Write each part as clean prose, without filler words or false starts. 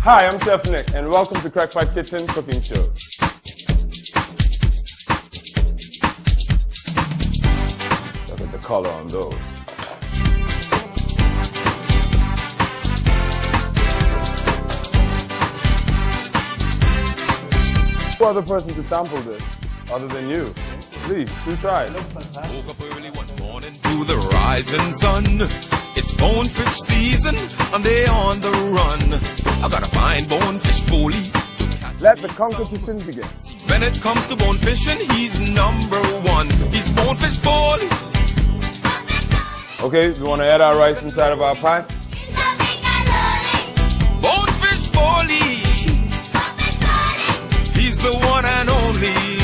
Hi, I'm Chef Nick, and welcome to Crackpot Kitchen Cooking Show. Look at the color on those. No other person to sample this other than you. Please, do try it. Woke up early one morning to the rising sun. It's bonefish season and they on the run. I gotta find bonefish foley. Let the competition begin. When it comes to bonefishing, he's number one. He's bonefish foley. Okay, we want to add our rice inside of our pot. Bonefish foley. He's the one and only.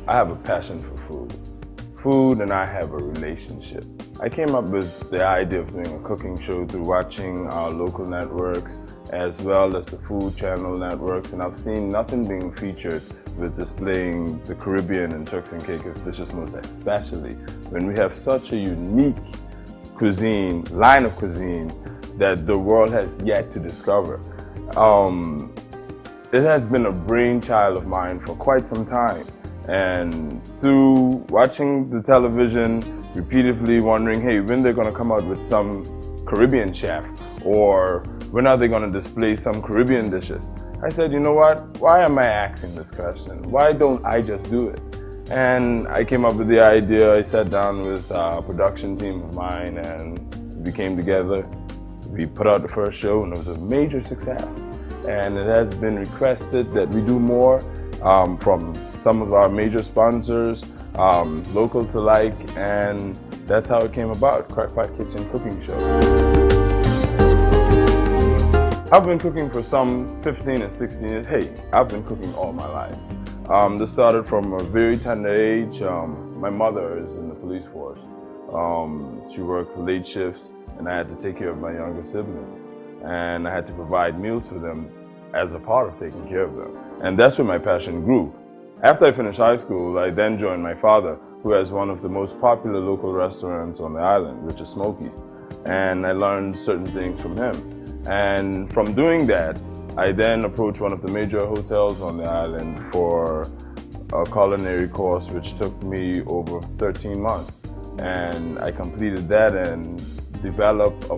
I have a passion for food. Food and I have a relationship. I came up with the idea of doing a cooking show through watching our local networks as well as the Food Channel networks, and I've seen nothing being featured with displaying the Caribbean and Turks and Caicos dishes, most especially when we have such a unique line of cuisine that the world has yet to discover. It has been a brainchild of mine for quite some time. And through watching the television, repeatedly wondering, hey, when they're going to come out with some Caribbean chef, or when are they going to display some Caribbean dishes, I said, you know what, why am I asking this question? Why don't I just do it? And I came up with the idea. I sat down with a production team of mine and we came together. We put out the first show and it was a major success. And it has been requested that we do more from some of our major sponsors, local to like, and that's how it came about, Crackpot Kitchen Cooking Show. I've been cooking for some 15 and 16 years. Hey, I've been cooking all my life. This started from a very tender age. My mother is in the police force. She worked late shifts and I had to take care of my younger siblings. And I had to provide meals for them as a part of taking care of them. And that's where my passion grew. After I finished high school, I then joined my father, who has one of the most popular local restaurants on the island, which is Smokies. And I learned certain things from him. And from doing that, I then approached one of the major hotels on the island for a culinary course, which took me over 13 months. And I completed that and developed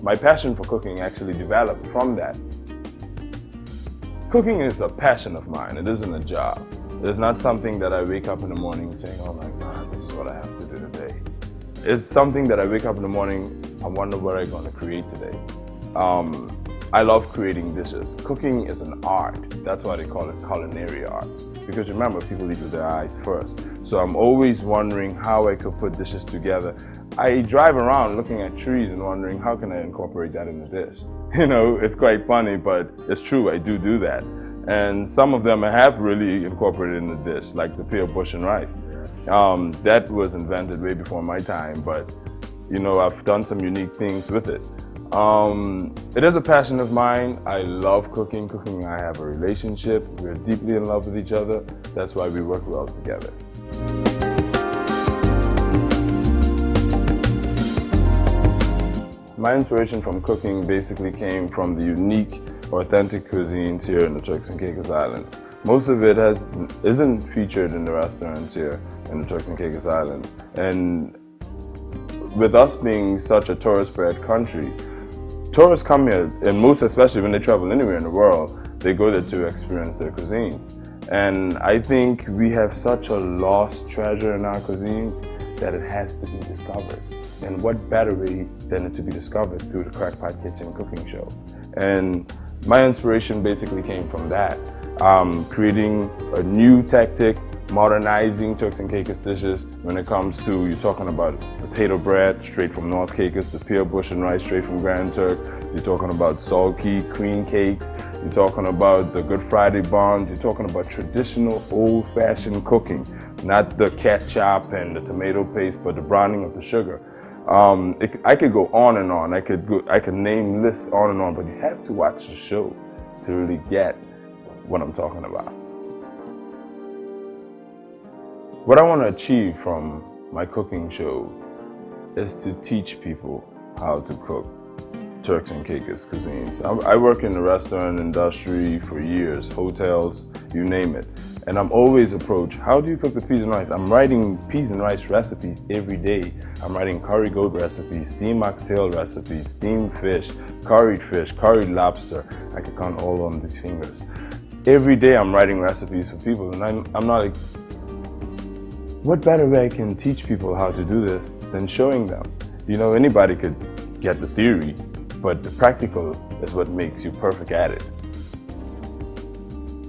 my passion for cooking actually developed from that. Cooking is a passion of mine. It isn't a job. It's not something that I wake up in the morning saying, oh my God, this is what I have to do today. It's something that I wake up in the morning, I wonder what I'm going to create today. I love creating dishes. Cooking is an art. That's why they call it culinary arts. Because remember, people eat with their eyes first. So I'm always wondering how I could put dishes together. I drive around looking at trees and wondering how can I incorporate that in the dish. You know, it's quite funny, but it's true, I do that. And some of them I have really incorporated in the dish, like the pear bush and rice. That was invented way before my time, but you know, I've done some unique things with it. It is a passion of mine. I love cooking. Cooking and I have a relationship. We're deeply in love with each other. That's why we work well together. My inspiration from cooking basically came from the unique, authentic cuisines here in the Turks and Caicos Islands. Most of it isn't featured in the restaurants here in the Turks and Caicos Islands. And with us being such a tourist-bred country, tourists come here, and most especially when they travel anywhere in the world, they go there to experience their cuisines. And I think we have such a lost treasure in our cuisines that it has to be discovered. And what better way than it to be discovered through the Crackpot Kitchen Cooking Show? And my inspiration basically came from that. Creating a new tactic, modernizing Turks and Caicos dishes when it comes to, you're talking about potato bread straight from North Caicos, the pear bush and rice straight from Grand Turk, you're talking about salty cream cakes, you're talking about the Good Friday buns, you're talking about traditional old-fashioned cooking, not the ketchup and the tomato paste, but the browning of the sugar. I could go on and on. I could name lists on and on, but you have to watch the show to really get what I'm talking about. What I want to achieve from my cooking show is to teach people how to cook Turks and Caicos cuisines. I work in the restaurant industry for years, hotels, you name it. And I'm always approached, how do you cook the peas and rice? I'm writing peas and rice recipes every day. I'm writing curry goat recipes, steamed oxtail recipes, steamed fish, curried lobster. I can count all on these fingers. Every day I'm writing recipes for people, and I'm not like, what better way I can teach people how to do this than showing them? You know, anybody could get the theory, but the practical is what makes you perfect at it.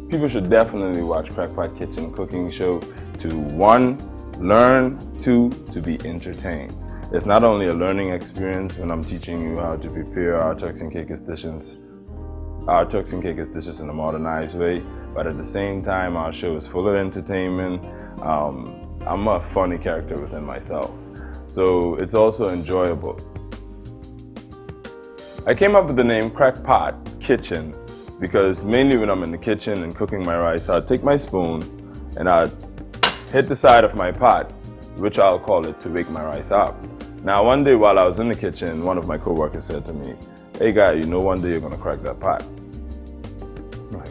People should definitely watch Crackpot Kitchen cooking show to 1, learn, 2, to be entertained. It's not only a learning experience when I'm teaching you how to prepare our Turks and Caicos dishes in a modernized way, but at the same time our show is full of entertainment. I'm a funny character within myself, so it's also enjoyable. I came up with the name Crackpot Kitchen because mainly when I'm in the kitchen and cooking my rice, I'd take my spoon and I'd hit the side of my pot, which I'll call it, to wake my rice up. Now one day while I was in the kitchen, one of my co-workers said to me, "Hey guy, you know one day you're gonna crack that pot." I'm like,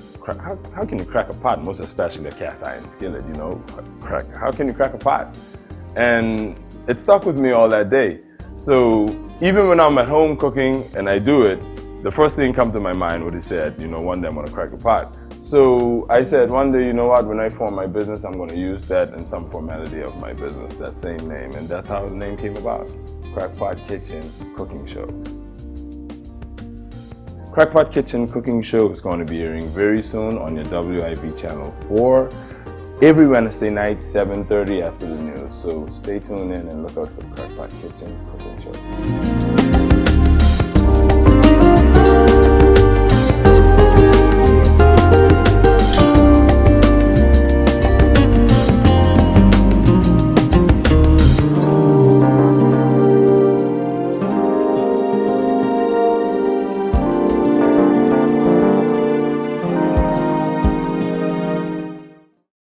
how can you crack a pot, most especially a cast iron skillet, you know? How can you crack a pot? And it stuck with me all that day. So even when I'm at home cooking and I do it, the first thing come to my mind what he said, you know, one day I'm gonna crack a pot. So I said one day, you know what, when I form my business, I'm gonna use that in some formality of my business, that same name. And that's how the name came about, Crackpot Kitchen Cooking Show. Crackpot Kitchen Cooking Show is going to be airing very soon on your WIB channel 4 every Wednesday night, 7:30 after the news. So stay tuned in and look out for Crackpot Kitchen Cooking Show.